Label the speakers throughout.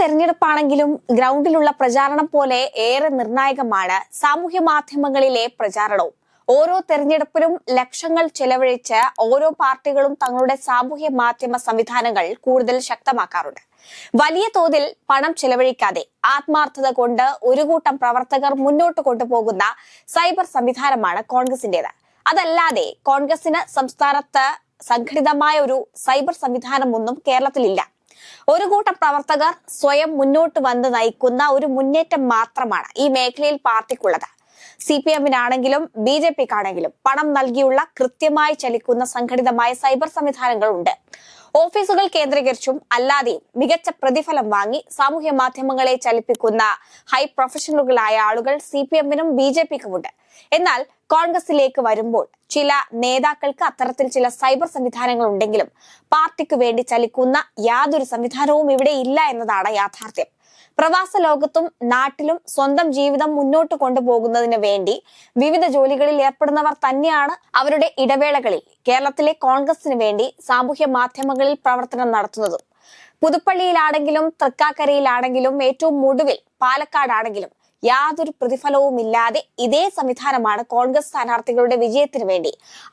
Speaker 1: തെരഞ്ഞെടുപ്പാണെങ്കിലും ഗ്രൗണ്ടിലുള്ള പ്രചാരണം പോലെ ഏറെ നിർണായകമാണ് സാമൂഹ്യ മാധ്യമങ്ങളിലെ പ്രചാരണവും. ഓരോ തെരഞ്ഞെടുപ്പിലും ലക്ഷങ്ങൾ ചെലവഴിച്ച് ഓരോ പാർട്ടികളും തങ്ങളുടെ സാമൂഹ്യ മാധ്യമ സംവിധാനങ്ങൾ കൂടുതൽ ശക്തമാക്കാറുണ്ട്. വലിയ തോതിൽ പണം ചെലവഴിക്കാതെ ആത്മാർത്ഥത കൊണ്ട് ഒരു കൂട്ടം പ്രവർത്തകർ മുന്നോട്ട് കൊണ്ടുപോകുന്ന സൈബർ സംവിധാനമാണ് കോൺഗ്രസിന്റേത്. അതല്ലാതെ കോൺഗ്രസിന് സംസ്ഥാനത്ത് സംഘടിതമായ ഒരു സൈബർ സംവിധാനമൊന്നും കേരളത്തിലില്ല. ഒരു കൂട്ടം പ്രവർത്തകർ സ്വയം മുന്നോട്ട് വന്ന് നയിക്കുന്ന ഒരു മുന്നേറ്റം മാത്രമാണ് ഈ മേഖലയിൽ പാർട്ടിക്കുള്ളത്. CPM-നാണെങ്കിലും BJP-ക്കാണെങ്കിലും പണം നൽകിയുള്ള കൃത്യമായി ചലിക്കുന്ന സംഘടിതമായ സൈബർ സംവിധാനങ്ങളുണ്ട്. ഓഫീസുകൾ കേന്ദ്രീകരിച്ചും അല്ലാതെയും മികച്ച പ്രതിഫലം വാങ്ങി സാമൂഹ്യ മാധ്യമങ്ങളെ ചലിപ്പിക്കുന്ന ഹൈ പ്രൊഫഷണലുകളായ ആളുകൾ CPM-നും BJP-ക്കുമുണ്ട്. എന്നാൽ കോൺഗ്രസിലേക്ക് വരുമ്പോൾ ചില നേതാക്കൾക്ക് അത്തരത്തിൽ ചില സൈബർ സംവിധാനങ്ങൾ ഉണ്ടെങ്കിലും പാർട്ടിക്ക് വേണ്ടി ചലിക്കുന്ന യാതൊരു സംവിധാനവും ഇവിടെ ഇല്ല എന്നതാണ് യാഥാർത്ഥ്യം. പ്രവാസ ലോകത്തും നാട്ടിലും സ്വന്തം ജീവിതം മുന്നോട്ട് കൊണ്ടുപോകുന്നതിന് വേണ്ടി വിവിധ ജോലികളിൽ ഏർപ്പെടുന്നവർ തന്നെയാണ് അവരുടെ ഇടവേളകളിൽ കേരളത്തിലെ കോൺഗ്രസിന് വേണ്ടി സാമൂഹ്യ മാധ്യമങ്ങളിൽ പ്രവർത്തനം നടത്തുന്നതും. പുതുപ്പള്ളിയിലാണെങ്കിലും തൃക്കാക്കരയിലാണെങ്കിലും ഏറ്റവും ഒടുവിൽ പാലക്കാടാണെങ്കിലും യാതൊരു പ്രതിഫലവും ഇല്ലാതെ ഇതേ സംവിധാനമാണ് കോൺഗ്രസ് സ്ഥാനാർത്ഥികളുടെ വിജയത്തിന് വേണ്ടി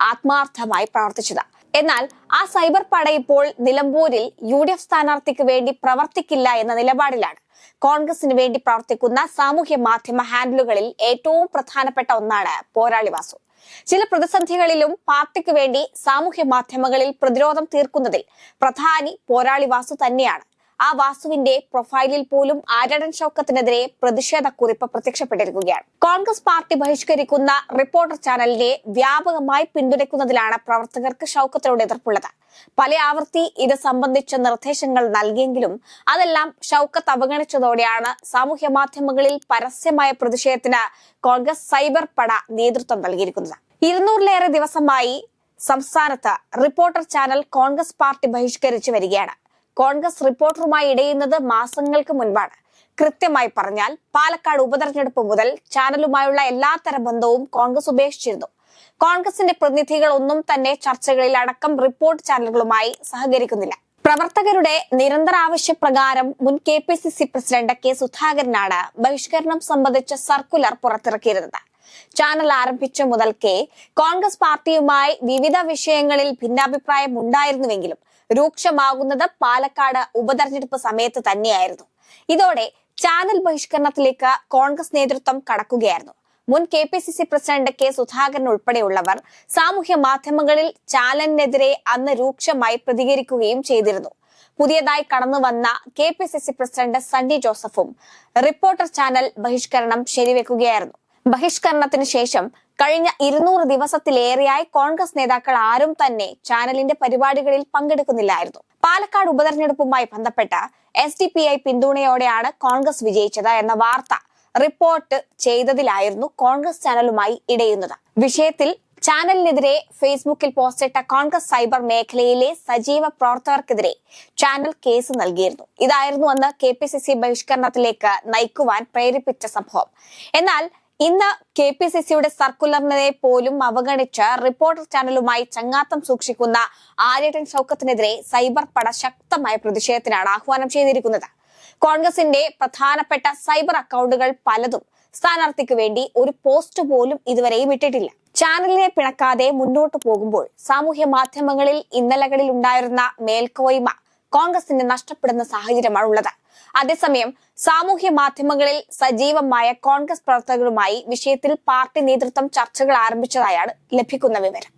Speaker 1: ആത്മാർത്ഥമായി പ്രവർത്തിച്ചത്. എന്നാൽ ആ സൈബർ പട ഇപ്പോൾ നിലമ്പൂരിൽ UDF സ്ഥാനാർത്ഥിക്ക് വേണ്ടി പ്രവർത്തിക്കില്ല എന്ന നിലപാടിലാണ്. കോൺഗ്രസിന് വേണ്ടി പ്രവർത്തിക്കുന്ന സാമൂഹ്യ മാധ്യമ ഹാൻഡിലുകളിൽ ഏറ്റവും പ്രധാനപ്പെട്ട ഒന്നാണ് പോരാളി വാസു. ചില പ്രതിസന്ധികളിലും പാർട്ടിക്ക് വേണ്ടി സാമൂഹ്യ മാധ്യമങ്ങളിൽ പ്രതിരോധം തീർക്കുന്നതിൽ പ്രധാനി പോരാളി വാസു തന്നെയാണ്. ആ വാസുവിന്റെ പ്രൊഫൈലിൽ പോലും ആര്യടൻ ഷൗക്കത്തിനെതിരെ പ്രതിഷേധ കുറിപ്പ് പ്രത്യക്ഷപ്പെട്ടിരിക്കുകയാണ്. കോൺഗ്രസ് പാർട്ടി ബഹിഷ്കരിക്കുന്ന റിപ്പോർട്ടർ ചാനലിനെ വ്യാപകമായി പിന്തുണയ്ക്കുന്നതിലാണ് പ്രവർത്തകർക്ക് ഷൗക്കത്തിനോട് എതിർപ്പുള്ളത്. പല ആവർത്തി ഇത് സംബന്ധിച്ച നിർദ്ദേശങ്ങൾ നൽകിയെങ്കിലും അതെല്ലാം ഷൗക്കത്ത് അവഗണിച്ചതോടെയാണ് സാമൂഹ്യ മാധ്യമങ്ങളിൽ പരസ്യമായ പ്രതിഷേധത്തിന് കോൺഗ്രസ് സൈബർ പട നേതൃത്വം നൽകിയിരിക്കുന്നത്. 200-ലേറെ ദിവസമായി സംസ്ഥാനത്ത് റിപ്പോർട്ടർ ചാനൽ കോൺഗ്രസ് പാർട്ടി ബഹിഷ്കരിച്ചു വരികയാണ്. കോൺഗ്രസ് റിപ്പോർട്ടറുമായി ഇടയുന്നത് മാസങ്ങൾക്ക് മുൻപാണ്. കൃത്യമായി പറഞ്ഞാൽ പാലക്കാട് ഉപതെരഞ്ഞെടുപ്പ് മുതൽ ചാനലുമായുള്ള എല്ലാത്തരം ബന്ധവും കോൺഗ്രസ് ഉപേക്ഷിച്ചിരുന്നു. കോൺഗ്രസിന്റെ പ്രതിനിധികൾ ഒന്നും തന്നെ ചർച്ചകളിൽ അടക്കം റിപ്പോർട്ട് ചാനലുകളുമായി സഹകരിക്കുന്നില്ല. പ്രവർത്തകരുടെ നിരന്തര ആവശ്യപ്രകാരം മുൻ KPCC പ്രസിഡന്റ് K സുധാകരനാണ് ബഹിഷ്കരണം സംബന്ധിച്ച സർക്കുലർ പുറത്തിറക്കിയിരുന്നത്. ചാനൽ ആരംഭിച്ച മുതൽക്കേ കോൺഗ്രസ് പാർട്ടിയുമായി വിവിധ വിഷയങ്ങളിൽ ഭിന്നാഭിപ്രായം ഉണ്ടായിരുന്നുവെങ്കിലും രൂക്ഷമാകുന്നത് പാലക്കാട് ഉപതെരഞ്ഞെടുപ്പ് സമയത്ത് തന്നെയായിരുന്നു. ഇതോടെ ചാനൽ ബഹിഷ്കരണത്തിലേക്ക് കോൺഗ്രസ് നേതൃത്വം കടക്കുകയായിരുന്നു. മുൻ KPCC പ്രസിഡന്റ് K സുധാകരൻ ഉൾപ്പെടെയുള്ളവർ സാമൂഹ്യ മാധ്യമങ്ങളിൽ ചാനലിനെതിരെ അന്ന് രൂക്ഷമായി പ്രതികരിക്കുകയും ചെയ്തിരുന്നു. പുതിയതായി കടന്നു വന്ന KPCC പ്രസിഡന്റ് സണ്ണി ജോസഫും റിപ്പോർട്ടർ ചാനൽ ബഹിഷ്കരണം ശരിവെക്കുകയായിരുന്നു. ബഹിഷ്കരണത്തിന് ശേഷം കഴിഞ്ഞ 200 ദിവസത്തിലേറെയായി കോൺഗ്രസ് നേതാക്കൾ ആരും തന്നെ ചാനലിന്റെ പരിപാടികളിൽ പങ്കെടുക്കുന്നില്ലായിരുന്നു. പാലക്കാട് ഉപതെരഞ്ഞെടുപ്പുമായി ബന്ധപ്പെട്ട SDPI പിന്തുണയോടെയാണ് കോൺഗ്രസ് വിജയിച്ചത് എന്ന വാർത്ത റിപ്പോർട്ട് ചെയ്തതിലായിരുന്നു കോൺഗ്രസ് ചാനലുമായി ഇടയുന്നത്. വിഷയത്തിൽ ചാനലിനെതിരെ ഫേസ്ബുക്കിൽ പോസ്റ്റിട്ട കോൺഗ്രസ് സൈബർ മേഖലയിലെ സജീവ പ്രവർത്തകർക്കെതിരെ ചാനൽ കേസ് നൽകിയിരുന്നു. ഇതായിരുന്നു അന്ന് KPCC ബഹിഷ്കരണത്തിലേക്ക് നയിക്കുവാൻ പ്രേരിപ്പിച്ച സംഭവം. എന്നാൽ ഇന്ന് KPCCയുടെ സർക്കുലറിനെ പോലും അവഗണിച്ച് റിപ്പോർട്ടർ ചാനലുമായി ചങ്ങാത്തം സൂക്ഷിക്കുന്ന ആര്യടൻ ഷൗക്കത്തിനെതിരെ സൈബർ പട ശക്തമായ പ്രതിഷേധത്തിനാണ് ആഹ്വാനം ചെയ്തിരിക്കുന്നത്. കോൺഗ്രസിന്റെ പ്രധാനപ്പെട്ട സൈബർ അക്കൗണ്ടുകൾ പലതും സ്ഥാനാർത്ഥിക്ക് വേണ്ടി ഒരു പോസ്റ്റ് പോലും ഇതുവരെയും ഇട്ടിട്ടില്ല. ചാനലിനെ പിണക്കാതെ മുന്നോട്ട് പോകുമ്പോൾ സാമൂഹ്യ മാധ്യമങ്ങളിൽ ഇന്നലകളിൽ ഉണ്ടായിരുന്ന മേൽക്കോയ്മ കോൺഗ്രസിന് നഷ്ടപ്പെടുന്ന സാഹചര്യമാണ് ഉള്ളത്. അതേസമയം സാമൂഹ്യ മാധ്യമങ്ങളിൽ സജീവമായ കോൺഗ്രസ് പ്രവർത്തകരുമായി വിഷയത്തിൽ പാർട്ടി നേതൃത്വം ചർച്ചകൾ ആരംഭിച്ചതായാണ് ലഭിക്കുന്ന വിവരം.